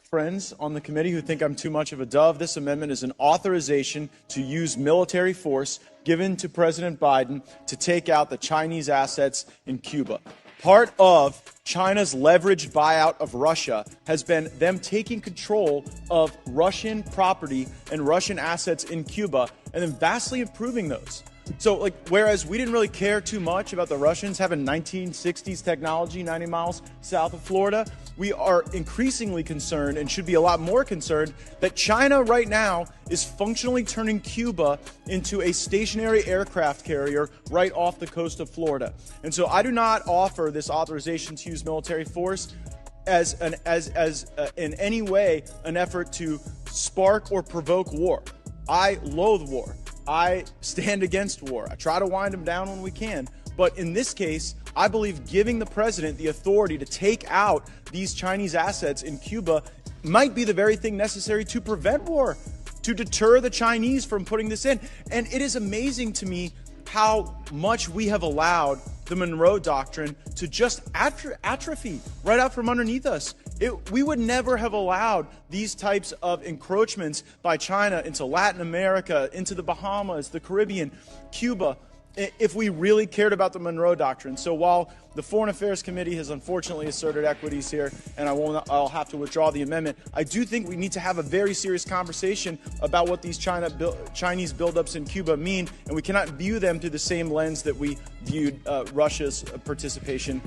Friends on the committee who think I'm too much of a dove, this amendment is an authorization to use military force given to President Biden to take out the Chinese assets in Cuba. Part of China's leveraged buyout of Russia has been them taking control of Russian property and Russian assets in Cuba and then vastly improving those. So, whereas we didn't really care too much about the Russians having 1960s technology 90 miles south of Florida, we are increasingly concerned and should be a lot more concerned that China right now is functionally turning Cuba into a stationary aircraft carrier right off the coast of Florida. And so I do not offer this authorization to use military force as in any way an effort to spark or provoke war. I loathe war. I stand against war. I try to wind them down when we can. But in this case, I believe giving the president the authority to take out these Chinese assets in Cuba might be the very thing necessary to prevent war, to deter the Chinese from putting this in. And it is amazing to me how much we have allowed the Monroe Doctrine to just atrophy right out from underneath us. We would never have allowed these types of encroachments by China into Latin America, into the Bahamas, the Caribbean, Cuba, if we really cared about the Monroe Doctrine. So while the Foreign Affairs Committee has unfortunately asserted equities here, and I'll have to withdraw the amendment, I do think we need to have a very serious conversation about what these Chinese buildups in Cuba mean, and we cannot view them through the same lens that we viewed Russia's participation